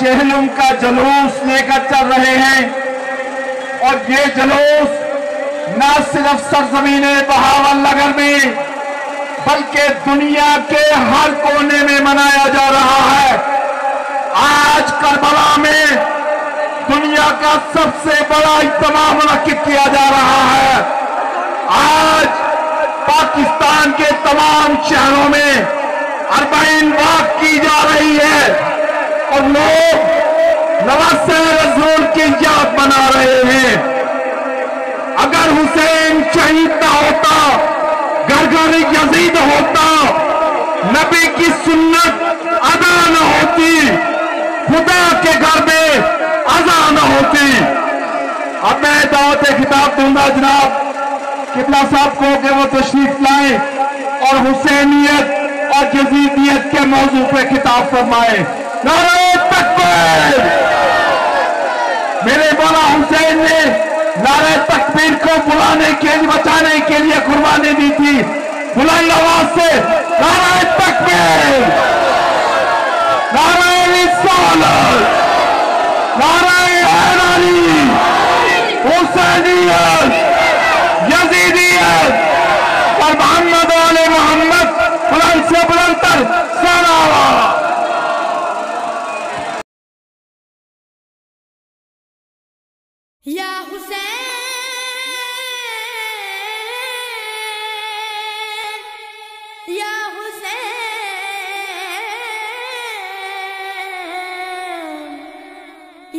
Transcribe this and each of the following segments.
चेहलुम का जुलूस लेकर चल रहे हैं और ये जुलूस न सिर्फ सरजमीने बहावल नगर में बल्कि दुनिया के हर कोने में मनाया जा रहा है। आज करबला में दुनिया का सबसे बड़ा इज्तिमा मुनक्किद किया जा रहा है। आज पाकिस्तान के तमाम शहरों में अरबाइन वाक की जा रही है और लोग नवासे रसूल की याद मना रहे हैं। अगर हुसैन शहीद न होता, घर घर यजीद होता, नबी की सुन्नत अदा न होती, खुदा के घर में अज़ा न होती। अब मैं दावत खिताब दूंगा जनाब किबला साहब को कि वो तशरीफ लाएं और हुसैनियत और यजीदियत के मौजू पे खिताब फरमाए। नारे तकबीर! मेरे मौला हुसैन ने नारे तकबीर को बुलाने के लिए, बचाने के लिए कुर्बानी दी थी। बुलंद आवाज से नारे तकबीर, नारे रिसालत, नारे हैदरी, हुसैनियत, यजीदियत और मोहम्मद वाले मोहम्मद बुलंद से बुलंद तर सलावत। या हुसैन, या हुसैन,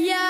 या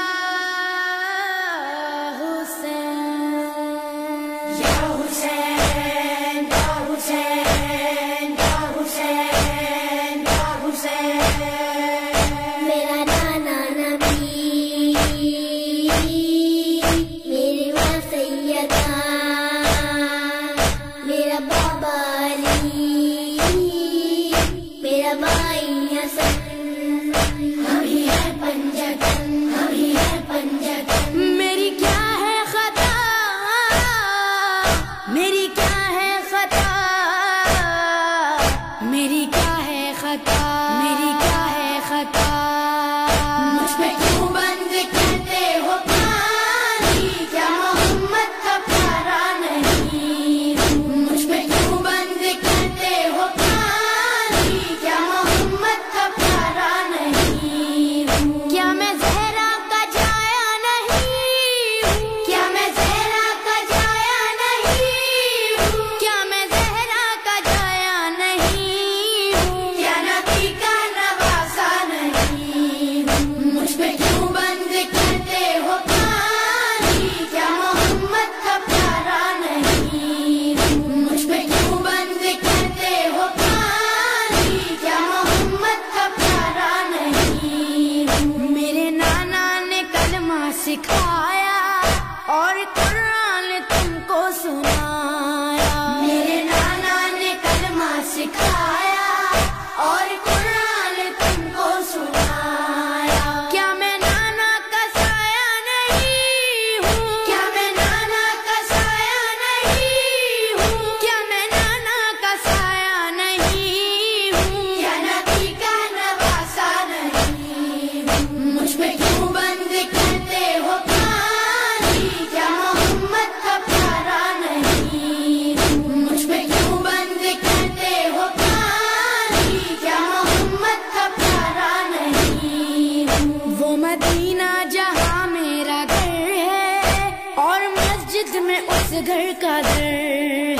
घर का दर है,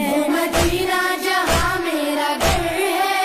वो मदीना जहाँ मेरा घर है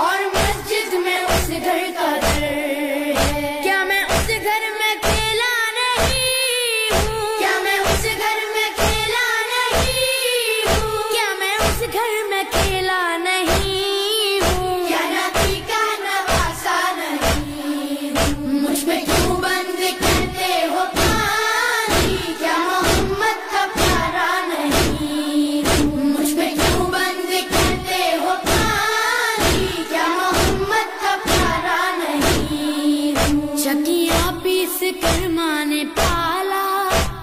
और मस्जिद में उस घर का दर है। क्या मैं उस घर में खेला नहीं हूँ? क्या मैं उस घर में खेला नहीं हूँ? क्या मैं उस घर में खेला नहीं हूँ? क्या नबी का नवासा नहीं हूँ? मुझ पे क्यों बंद करते हो पानी? क्या मोहम्मद का प्यारा नहीं हूँ? मुझ पे क्यों बंद करते हो पानी? क्या मोहम्मद का प्यारा नहीं हूँ? चकिया पीस कर माँ ने पाला,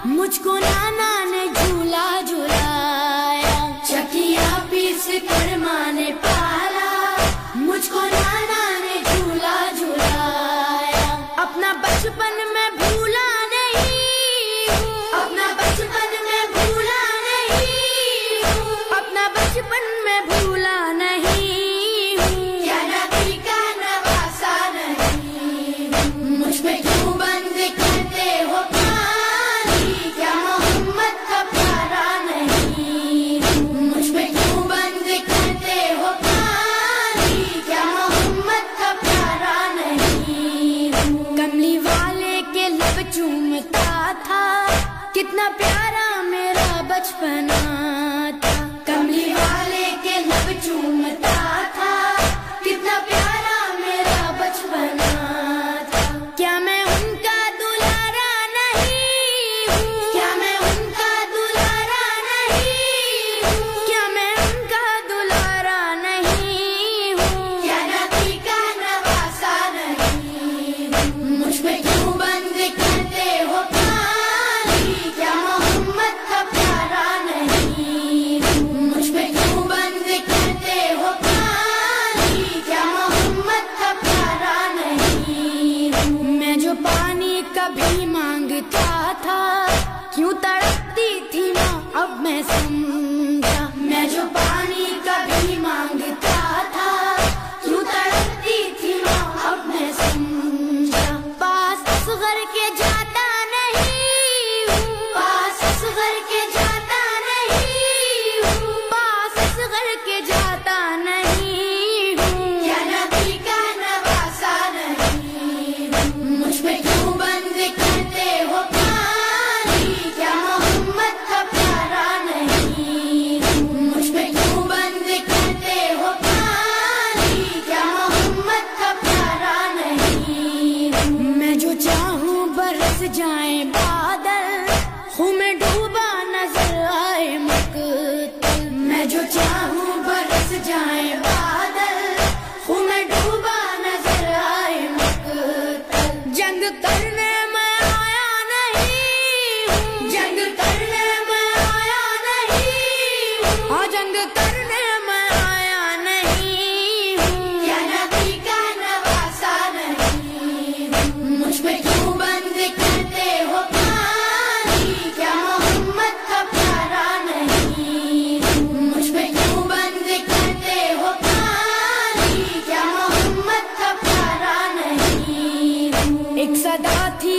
मुझको नाना ने झूला झुलाया। चकिया पीस कर माँ ने पाला, मुझको नाना ने झूला झुलाया। बचपना था, कमली वाले के लब चूमता था, कितना प्यारा मेरा बचपना था। क्या मैं उनका दुलारा नहीं हूँ? क्या मैं उनका दुलारा नहीं हूँ? क्या मैं उनका दुलारा नहीं हूँ? क्या नबी का नवासा नहीं हूँ? मुझ पे क्यों बंद करते हो पानी? क्या मोहम्मद का प्यारा नहीं हूँ? मुझ पे क्यों बंद करते हो पानी? क्या मोहम्मद का प्यारा नहीं हूँ? मैं जो पानी कभी मांगता था, क्यों तड़पती थी माँ अब मैं समझा। मैं जो पानी कभी मांगता था, क्यों तड़पती थी माँ अब मैं समझा। पास असगर के जाता नहीं हूँ, पास असगर के जाता नहीं हूँ, पास असगर के जाता नहीं हूँ। क्या नबी का नवासा नहीं हूँ? मुझ पे क्यों बंद करते हो पानी? क्या मोहम्मद का प्यारा नहीं हूँ? मुझ पे क्यों बंद करते हो पानी? क्या मोहम्मद का प्यारा नहीं हूँ? मैं जो चाहूँ बरस जाए बादल, हूँ मैं डूबा नजर आए मकतल। मैं जो चाहूँ बरस जाए बादल, हूँ मैं डूबा नजर आए मकतल। जंग करने मैं आया नहीं हूँ, जंग करने मैं आया नहीं हूँ, हाँ जंग करने मैं आया नहीं हूँ। क्या नबी का नवासा नहीं हूँ? मुझ पे क्यों बंद करते हो पानी? क्या मोहम्मद का प्यारा नहीं हूँ? मुझ पे क्यों बंद करते हो पानी? क्या मोहम्मद का प्यारा नहीं हूँ? एक सदा थी